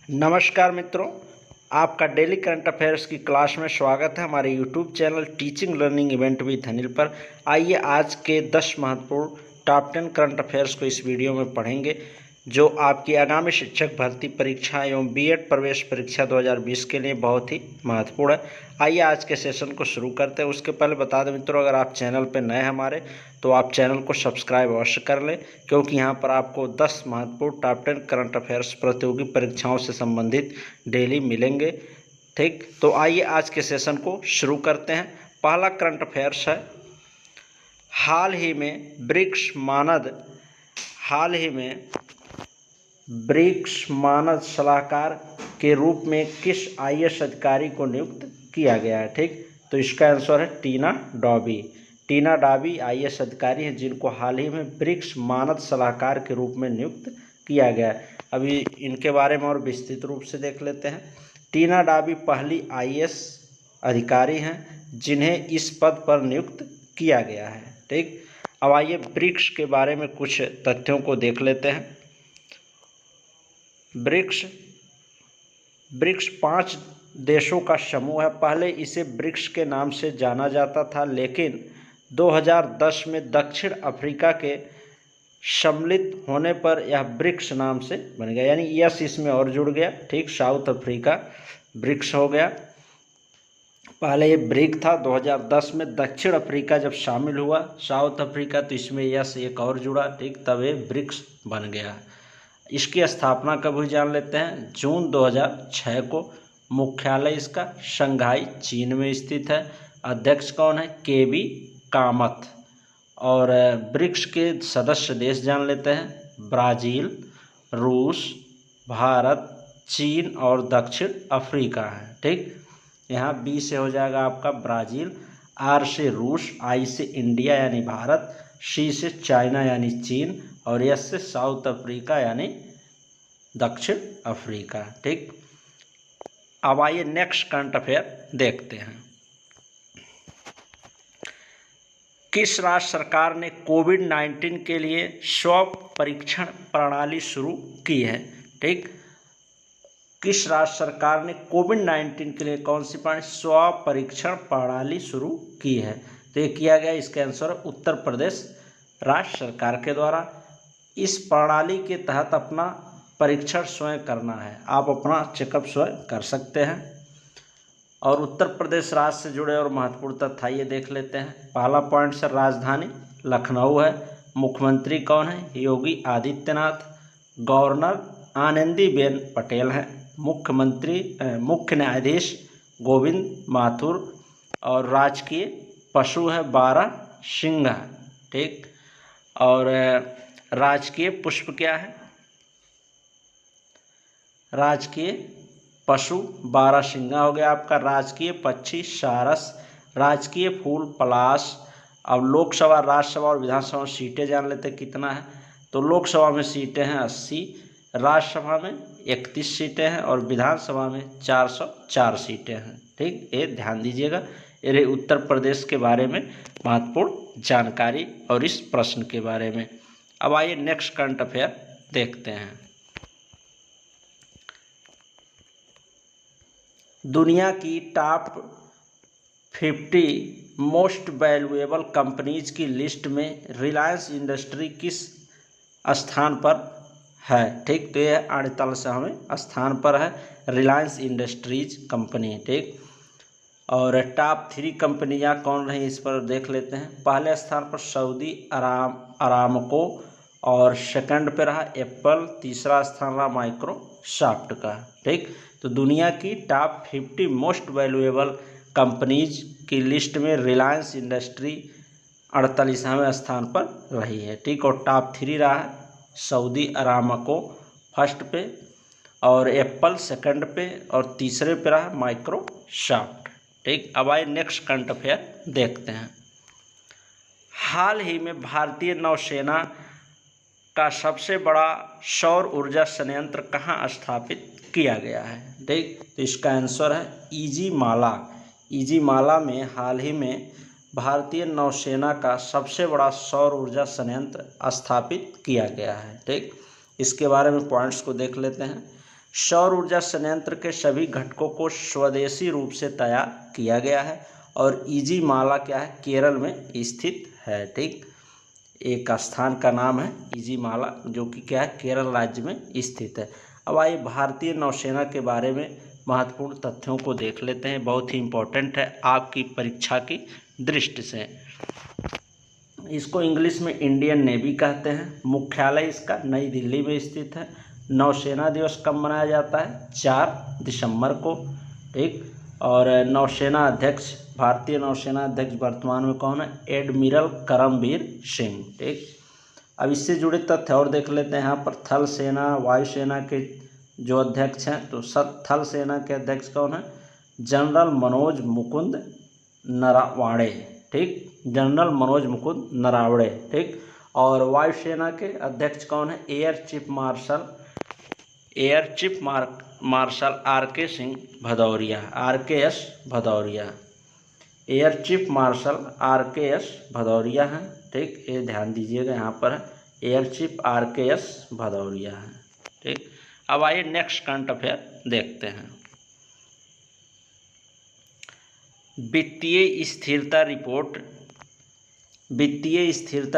नमस्कार मित्रों, आपका डेली करंट अफेयर्स की क्लास में स्वागत है हमारे YouTube channel teaching learning event with Anil पर। आइए आज के 10 महत्वपूर्ण टॉप 10 करंट अफेयर्स को इस वीडियो में पढ़ेंगे, जो आपकी आगामी शिक्षक भर्ती परीक्षा एवं बीएड प्रवेश परीक्षा 2020 के लिए बहुत ही महत्वपूर्ण है। आइए आज के सेशन को शुरू करते हैं। उसके पहले बता दें मित्रों, अगर आप चैनल पर नए हमारे तो आप चैनल को सब्सक्राइब अवश्य कर लें, क्योंकि यहाँ पर आपको 10 महत्वपूर्ण टॉप 10 करंट अफेयर्स प्रतियोगी परीक्षाओं से संबंधित डेली मिलेंगे। ठीक, तो आइए आज के सेशन को शुरू करते हैं। पहला करंट अफेयर्स है, हाल ही में ब्रिक्स मानद सलाहकार के रूप में किस आईएएस अधिकारी को नियुक्त किया गया है। ठीक, तो इसका आंसर है टीना डाबी आईएएस अधिकारी हैं, जिनको हाल ही में ब्रिक्स मानद सलाहकार के रूप में नियुक्त किया गया है। अभी इनके बारे में और विस्तृत रूप से देख लेते हैं। टीना डाबी पहली आईएएस अधिकारी हैं जिन्हें इस पद पर नियुक्त किया गया है। ठीक, अब आइए ब्रिक्स के बारे में कुछ तथ्यों को देख लेते हैं। ब्रिक्स 5 देशों का समूह है। पहले इसे ब्रिक्स के नाम से जाना जाता था, लेकिन 2010 में दक्षिण अफ्रीका के सम्मिलित होने पर यह ब्रिक्स नाम से बन गया, यानी यस इसमें और जुड़ गया। ठीक, साउथ अफ्रीका ब्रिक्स हो गया। पहले ये ब्रिक था, 2010 में दक्षिण अफ्रीका जब शामिल हुआ साउथ अफ्रीका, तो इसमें यस एक और जुड़ा। ठीक, तब ये ब्रिक्स बन गया। इसकी स्थापना कब हुई जान लेते हैं, जून 2006 को। मुख्यालय इसका शंघाई चीन में स्थित है। अध्यक्ष कौन है, केबी कामत। और ब्रिक्स के सदस्य देश जान लेते हैं, ब्राज़ील, रूस, भारत, चीन और दक्षिण अफ्रीका है। ठीक, यहाँ बी से हो जाएगा आपका ब्राज़ील, आर से रूस, आई से इंडिया यानी भारत, सी से चाइना यानी चीन और एस से साउथ अफ्रीका यानी दक्षिण अफ्रीका। ठीक, अब आइए नेक्स्ट करंट अफेयर देखते हैं। किस राज्य सरकार ने कोविड-19 के लिए स्व परीक्षण प्रणाली शुरू की है। ठीक, किस राज्य सरकार ने कोविड-19 के लिए कौन सी स्व परीक्षण प्रणाली शुरू की है, तो ये किया गया। इसका आंसर है उत्तर प्रदेश राज्य सरकार के द्वारा। इस प्रणाली के तहत अपना परीक्षण स्वयं करना है, आप अपना चेकअप स्वयं कर सकते हैं। और उत्तर प्रदेश राज्य से जुड़े और महत्वपूर्ण तथ्य ये देख लेते हैं। पहला पॉइंट सर, राजधानी लखनऊ है। मुख्यमंत्री कौन है, योगी आदित्यनाथ। गवर्नर आनंदीबेन पटेल हैं। मुख्य न्यायाधीश गोविंद माथुर। और राजकीय पशु है बारहसिंघा। ठीक, और राजकीय पुष्प क्या है, राजकीय पशु बारहसिंघा हो गया आपका। राजकीय पक्षी सारस। राजकीय फूल पलाश। अब लोकसभा, राज्यसभा और विधानसभा में सीटें जान लेते कितना है, तो लोकसभा में सीटें हैं 80, राज्यसभा में 31 सीटें हैं और विधानसभा में 404 सीटें हैं। ठीक, ये ध्यान दीजिएगा। ये उत्तर प्रदेश के बारे में महत्वपूर्ण जानकारी और इस प्रश्न के बारे में। अब आइए नेक्स्ट करंट अफेयर देखते हैं। दुनिया की टॉप 50 मोस्ट वैल्यूएबल कंपनीज की लिस्ट में रिलायंस इंडस्ट्री किस स्थान पर है। ठीक, तो यह 48वें स्थान पर है रिलायंस इंडस्ट्रीज कंपनी। ठीक, और टॉप 3 कंपनियां कौन रही इस पर देख लेते हैं। पहले स्थान पर सऊदी अरामको और सेकंड पे रहा एप्पल, तीसरा स्थान रहा माइक्रोसॉफ्ट का। ठीक, तो दुनिया की टॉप 50 मोस्ट वैल्यूएबल कंपनीज की लिस्ट में रिलायंस इंडस्ट्री 48वें स्थान पर रही है। ठीक, और टॉप 3 रहा है सऊदी अरामको फर्स्ट पे और एप्पल सेकंड पे और तीसरे पे रहा माइक्रोसॉफ्ट। ठीक, अब आइए नेक्स्ट करंट अफेयर देखते हैं। हाल ही में भारतीय नौसेना का सबसे बड़ा सौर ऊर्जा संयंत्र कहाँ स्थापित किया गया है। ठीक, तो इसका आंसर है इजीमाला में हाल ही में भारतीय नौसेना का सबसे बड़ा सौर ऊर्जा संयंत्र स्थापित किया गया है। ठीक, इसके बारे में पॉइंट्स को देख लेते हैं। सौर ऊर्जा संयंत्र के सभी घटकों को स्वदेशी रूप से तैयार किया गया है और इजीमाला क्या है, केरल में स्थित है। ठीक, एक स्थान का नाम है इजीमाला, जो कि क्या है, केरल राज्य में स्थित है। अब आइए भारतीय नौसेना के बारे में महत्वपूर्ण तथ्यों को देख लेते हैं, बहुत ही इम्पोर्टेंट है आपकी परीक्षा की दृष्टि से। इसको इंग्लिश में इंडियन नेवी कहते हैं। मुख्यालय इसका नई दिल्ली में स्थित है। नौसेना दिवस कब मनाया जाता है? 4 दिसंबर को। ठीक, और नौसेना अध्यक्ष, भारतीय नौसेना अध्यक्ष वर्तमान में कौन है? एडमिरल करमबीर सिंह। ठीक, अब इससे जुड़े तथ्य और देख लेते हैं। यहाँ पर थल सेना, वायुसेना के जो अध्यक्ष हैं, तो थल सेना के अध्यक्ष कौन है? जनरल मनोज मुकुंद नरावाणे। ठीक, जनरल मनोज मुकुंद नरावणे। ठीक, और वायुसेना के अध्यक्ष कौन है? एयर चीफ मार्शल आर के Singh Bhadauria, RKS Bhadauria. Air chief marshal RKS Bhadauria हैं। ठीक, ये ध्यान दीजिएगा, यहाँ पर एयर चीफ RKS भदौरिया हैं। ठीक, अब आइए नेक्स्ट करंट अफेयर देखते हैं। वित्तीय स्थिरता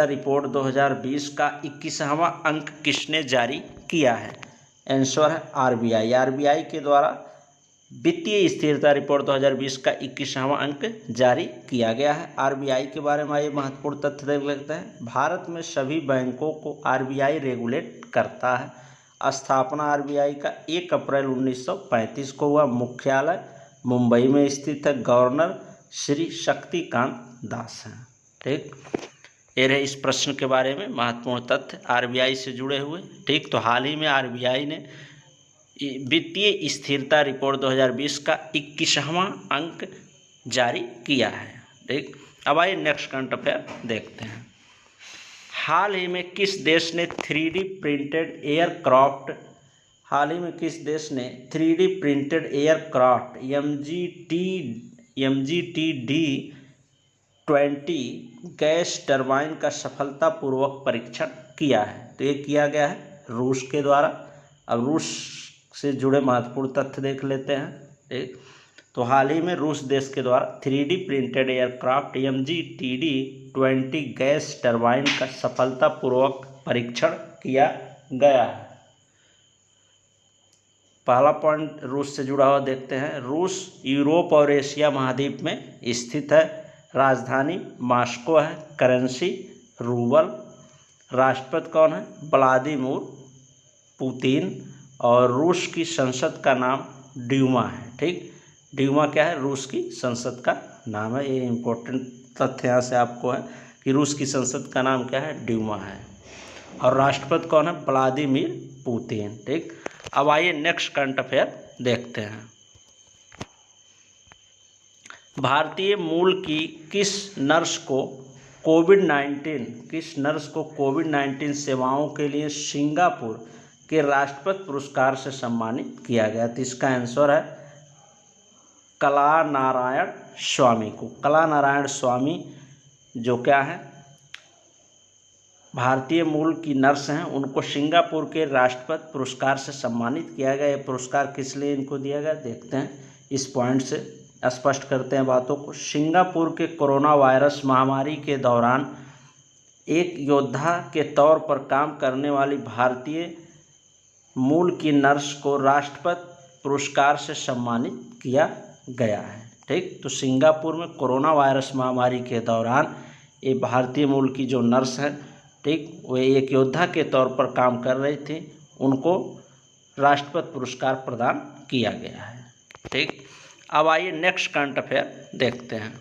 रिपोर्ट 2020 का 21वां अंक किसने जारी किया है? आंसर है RBI। RBI के द्वारा वित्तीय स्थिरता रिपोर्ट 2020 का 21वां अंक जारी किया गया है। RBI के बारे में ये महत्वपूर्ण तथ्य देख लेते हैं। भारत में सभी बैंकों को RBI रेगुलेट करता है। स्थापना RBI का 1 अप्रैल 1935 को हुआ। मुख्यालय मुंबई में स्थित है। गवर्नर श्री शक्तिकांत दास हैं। ठीक, ये रहे इस प्रश्न के बारे में महत्वपूर्ण तथ्य RBI से जुड़े हुए। ठीक, तो हाल ही में RBI ने वित्तीय स्थिरता रिपोर्ट 2020 का 21वां अंक जारी किया है। ठीक, अब आइए नेक्स्ट करंट अफेयर देखते हैं। हाल ही में किस देश ने 3D printed aircraft MGT-20 gas turbine का सफलतापूर्वक परीक्षण किया है? तो ये किया गया है रूस के द्वारा। अब रूस से जुड़े महत्वपूर्ण तथ्य देख लेते हैं। ठीक, तो हाल ही में रूस देश के द्वारा 3D printed aircraft MGT-20 gas turbine का सफलतापूर्वक परीक्षण किया गया है। पहला पॉइंट रूस से जुड़ा हुआ देखते हैं। रूस यूरोप और एशिया महाद्वीप में स्थित है। राजधानी मॉस्को है। Currency rouble. राष्ट्रपति कौन है? Vladimir Putin. और रूस की संसद का नाम ड्यूमा है। ठीक, ड्यूमा क्या है? रूस की संसद का नाम है। ये इंपॉर्टेंट तथ्य यहाँ से आपको है कि रूस की संसद का नाम क्या है? ड्यूमा है। और राष्ट्रपति कौन है? Vladimir Putin. ठीक, अब आइए नेक्स्ट करंट अफेयर देखते हैं। भारतीय मूल की किस नर्स को कोविड-19 सेवाओं के लिए सिंगापुर के राष्ट्रपति पुरस्कार से सम्मानित किया गया? तो इसका आंसर है कलानारायण स्वामी को। कलानारायण स्वामी जो क्या है, भारतीय मूल की नर्स हैं, उनको सिंगापुर के राष्ट्रपति पुरस्कार से सम्मानित किया गया। ये पुरस्कार किस लिए इनको दिया गया देखते हैं। इस पॉइंट से स्पष्ट करते हैं बातों को। सिंगापुर के कोरोना वायरस महामारी के दौरान एक योद्धा के तौर पर काम करने वाली भारतीय मूल की नर्स को राष्ट्रपति पुरस्कार से सम्मानित किया गया है। ठीक, तो सिंगापुर में कोरोना वायरस महामारी के दौरान ये भारतीय मूल की जो नर्स हैं, ठीक, वे एक योद्धा के तौर पर काम कर रही थी, उनको राष्ट्रपति पुरस्कार प्रदान किया गया है। ठीक, अब आइए नेक्स्ट करंट अफेयर देखते हैं।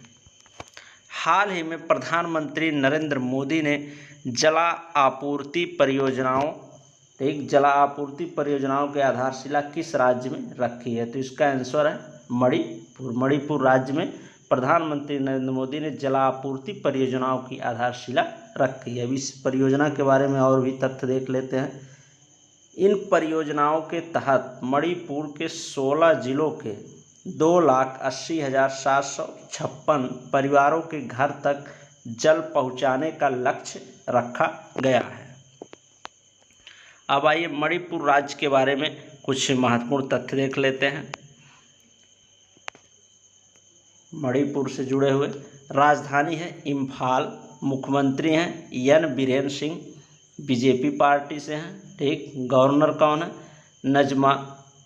हाल ही में प्रधानमंत्री नरेंद्र मोदी ने जल आपूर्ति परियोजनाओं की आधारशिला किस राज्य में रखी है? तो इसका आंसर है मणिपुर राज्य में प्रधानमंत्री नरेंद्र मोदी ने जल आपूर्ति परियोजनाओं की आधारशिला रखी है। अब इस परियोजना के बारे में और भी तथ्य देख लेते हैं। इन परियोजनाओं के तहत मणिपुर के 16 जिलों के 2,80,756 परिवारों के घर तक जल पहुंचाने का लक्ष्य रखा गया है। अब आइए मणिपुर राज्य के बारे में कुछ महत्वपूर्ण तथ्य देख लेते हैं मणिपुर से जुड़े हुए। राजधानी है इम्फाल, मुख्यमंत्री हैं N Biren Singh, BJP party से हैं। ठीक, गवर्नर कौन है? नजमा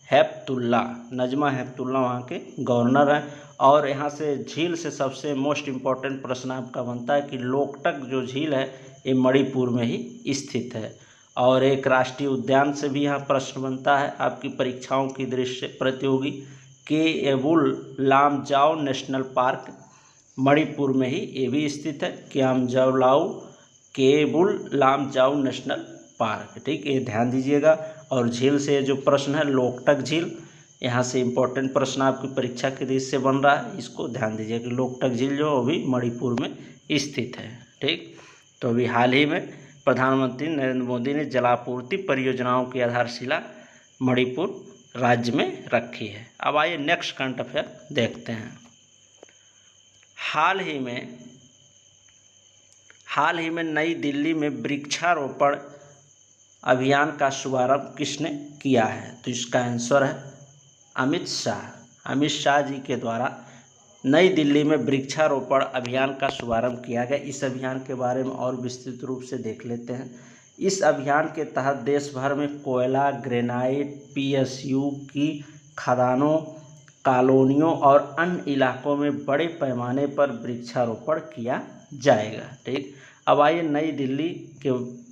हेपतुल्ला। नजमा हेपतुल्ला वहाँ के गवर्नर हैं। और यहाँ से झील से सबसे मोस्ट इम्पॉर्टेंट प्रश्न आपका बनता है कि लोकटक जो झील है ये मणिपुर में ही स्थित है। और एक राष्ट्रीय उद्यान से भी यहाँ प्रश्न बनता है आपकी परीक्षाओं की दृष्टि से प्रतियोगी। केएबुल लामजाओ नेशनल पार्क मणिपुर में ही ये भी स्थित है। केएबुल लामजाओ नेशनल पार्क। ठीक, ये ध्यान दीजिएगा। और झील से जो प्रश्न है लोकटक झील, यहाँ से इम्पोर्टेंट प्रश्न आपकी परीक्षा के दृष्टि से बन रहा है, इसको ध्यान दीजिए कि लोकटक झील जो वो भी मणिपुर में स्थित है। ठीक, तो अभी हाल ही में प्रधानमंत्री नरेंद्र मोदी ने जलापूर्ति परियोजनाओं की आधारशिला मणिपुर राज्य में रखी है। अब आइए नेक्स्ट करंट अफेयर देखते हैं। हाल ही में नई दिल्ली में वृक्षारोपण अभियान का शुभारंभ किसने किया है? तो इसका आंसर है अमित शाह। अमित शाह जी के द्वारा नई दिल्ली में वृक्षारोपण अभियान का शुभारंभ किया गया। इस अभियान के बारे में और विस्तृत रूप से देख लेते हैं। इस अभियान के तहत देश भर में कोयला, ग्रेनाइट, पीएसयू की खदानों, कॉलोनियों और अन्य इलाकों में बड़े पैमाने पर वृक्षारोपण किया जाएगा। ठीक, अब आइए नई दिल्ली के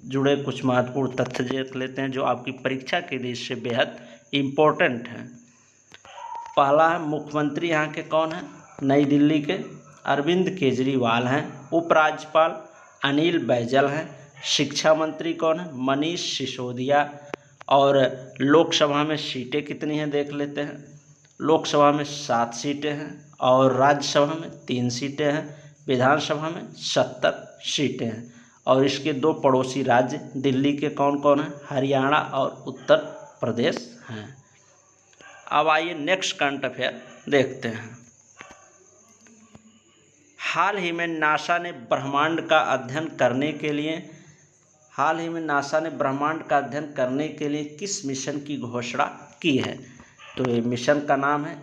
जुड़े कुछ महत्वपूर्ण तथ्य देख लेते हैं जो आपकी परीक्षा के दृष्टि से बेहद इम्पोर्टेंट हैं। पहला है मुख्यमंत्री यहाँ के कौन हैं? नई दिल्ली के अरविंद केजरीवाल हैं। उपराज्यपाल अनिल बैजल हैं। शिक्षा मंत्री कौन है? मनीष सिसोदिया। और लोकसभा में सीटें कितनी हैं देख लेते हैं। लोकसभा में 7 सीटें हैं और राज्यसभा में 3 सीटें हैं। विधानसभा में 70 सीटें हैं। और इसके 2 पड़ोसी राज्य दिल्ली के कौन कौन हैं? हरियाणा और उत्तर प्रदेश हैं। अब आइए नेक्स्ट करंट अफेयर देखते हैं। हाल ही में नासा ने ब्रह्मांड का अध्ययन करने के लिए किस मिशन की घोषणा की है? तो ये मिशन का नाम है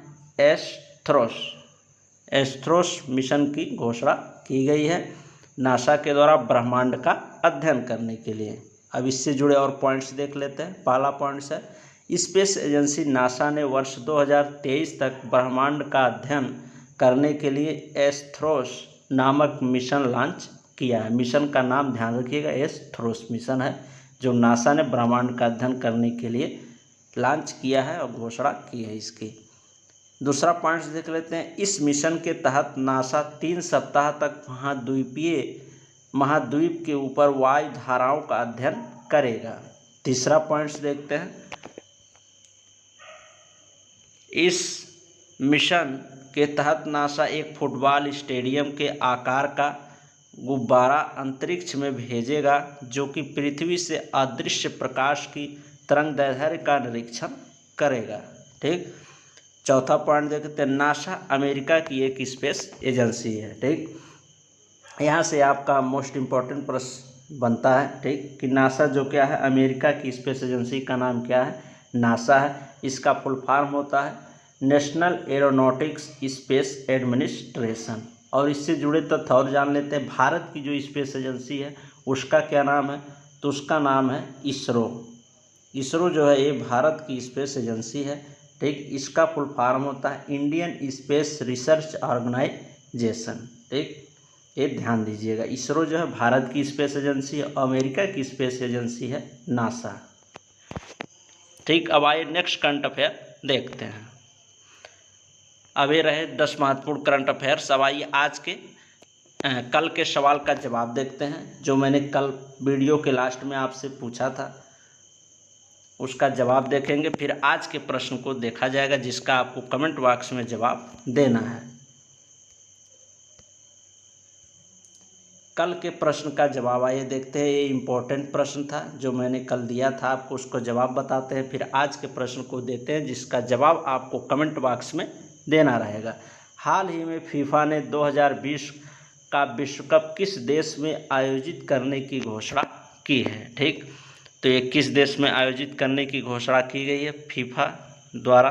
एस्ट्रोस मिशन की घोषणा की गई है नासा के द्वारा ब्रह्मांड का अध्ययन करने के लिए। अब इससे जुड़े और पॉइंट्स देख लेते हैं। पहला पॉइंट्स है स्पेस एजेंसी नासा ने वर्ष 2023 तक ब्रह्मांड का अध्ययन करने के लिए एस्ट्रोस नामक मिशन लॉन्च किया है। मिशन का नाम ध्यान रखिएगा, एस्ट्रोस मिशन है जो नासा ने ब्रह्मांड का अध्ययन करने के लिए लॉन्च किया है और घोषणा की है इसकी। दूसरा पॉइंट देख लेते हैं। इस मिशन के तहत नासा 3 सप्ताह तक महाद्वीप के ऊपर वायु धाराओं का अध्ययन करेगा। तीसरा पॉइंट देखते हैं। इस मिशन के तहत नासा एक फुटबॉल स्टेडियम के आकार का गुब्बारा अंतरिक्ष में भेजेगा जो कि पृथ्वी से अदृश्य प्रकाश की तरंगदैर्घ्य का निरीक्षण करेगा। ठीक, चौथा पॉइंट देखते हैं। नासा अमेरिका की एक स्पेस एजेंसी है। ठीक, यहाँ से आपका मोस्ट इम्पॉर्टेंट प्रश्न बनता है। ठीक, कि नासा जो क्या है, अमेरिका की स्पेस एजेंसी का नाम क्या है? नासा है। इसका फुल फॉर्म होता है नेशनल एरोनॉटिक्स स्पेस एडमिनिस्ट्रेशन। और इससे जुड़े तथ्य और जान लेते हैं। भारत की जो स्पेस एजेंसी है उसका क्या नाम है? तो उसका नाम है इसरो। इसरो जो है ये भारत की स्पेस एजेंसी है। ठीक, इसका फुल फॉर्म होता है इंडियन स्पेस रिसर्च ऑर्गेनाइजेशन। ठीक, ये ध्यान दीजिएगा। इसरो जो है भारत की स्पेस एजेंसी है, अमेरिका की स्पेस एजेंसी है नासा। ठीक, अब आइए नेक्स्ट करंट अफेयर देखते हैं। अब ये रहे 10 महत्वपूर्ण करंट अफेयर्स। अब आइए आज के कल के सवाल का जवाब देखते हैं जो मैंने कल वीडियो के लास्ट में आपसे पूछा था, उसका जवाब देखेंगे। फिर आज के प्रश्न को देखा जाएगा जिसका आपको कमेंट बॉक्स में जवाब देना है। कल के प्रश्न का जवाब आइए देखते हैं। ये इम्पोर्टेंट प्रश्न था जो मैंने कल दिया था आपको, उसको जवाब बताते हैं। फिर आज के प्रश्न को देते हैं जिसका जवाब आपको कमेंट बॉक्स में देना रहेगा। हाल ही में फीफा ने 2020 का विश्व कप किस देश में आयोजित करने की घोषणा की है? ठीक, तो ये किस देश में आयोजित करने की घोषणा की गई है फीफा द्वारा?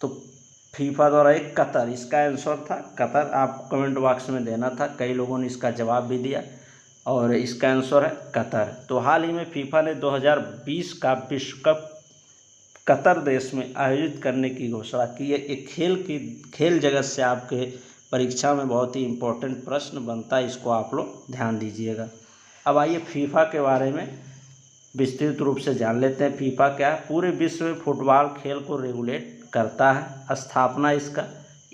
तो फीफा द्वारा एक कतर, इसका आंसर था कतर। आपको कमेंट बॉक्स में देना था, कई लोगों ने इसका जवाब भी दिया और इसका आंसर है कतर। तो हाल ही में फीफा ने 2020 का विश्व कप कतर देश में आयोजित करने की घोषणा की है। एक खेल जगत से आपके परीक्षा में बहुत ही इम्पोर्टेंट प्रश्न बनता है, इसको आप लोग ध्यान दीजिएगा। अब आइए फीफा के बारे में विस्तृत रूप से जान लेते हैं। फीफा क्या है? पूरे विश्व में फुटबॉल खेल को रेगुलेट करता है। स्थापना इसका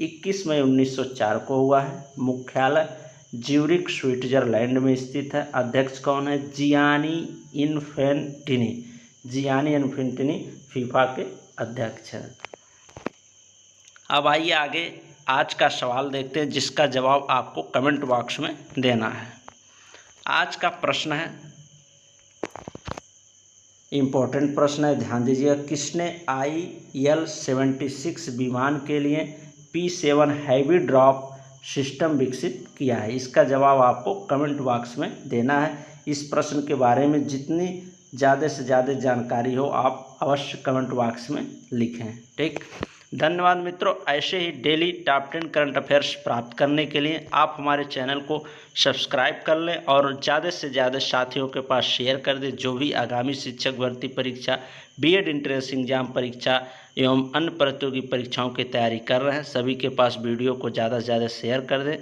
21 मई 1904 को हुआ है। मुख्यालय ज्यूरिख स्विट्जरलैंड में स्थित है। अध्यक्ष कौन है? जियानी इन्फेंटिनी। जियानी इन्फेंटिनी फीफा के अध्यक्ष हैं। अब आइए आगे आज का सवाल देखते हैं, जिसका जवाब आपको कमेंट बॉक्स में देना है। आज का प्रश्न है, इम्पोर्टेंट प्रश्न है, ध्यान दीजिएगा। किसने IL-76 विमान के लिए P-7 हैवी ड्रॉप सिस्टम विकसित किया है? इसका जवाब आपको कमेंट बॉक्स में देना है। इस प्रश्न के बारे में जितनी ज़्यादा से ज़्यादा जानकारी हो आप अवश्य कमेंट बॉक्स में लिखें। ठीक, धन्यवाद मित्रों। ऐसे ही डेली टॉप 10 करंट अफेयर्स प्राप्त करने के लिए आप हमारे चैनल को सब्सक्राइब कर लें और ज़्यादा से ज़्यादा साथियों के पास शेयर कर दें। जो भी आगामी शिक्षक भर्ती परीक्षा, बीएड एंट्रेंस एग्जाम परीक्षा एवं अन्य प्रतियोगी परीक्षाओं की तैयारी कर रहे हैं, सभी के पास वीडियो को ज़्यादा से ज़्यादा शेयर कर दें,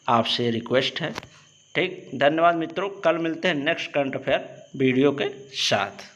आपसे रिक्वेस्ट है। ठीक, धन्यवाद मित्रों। कल मिलते हैं नेक्स्ट करंट अफेयर वीडियो के साथ।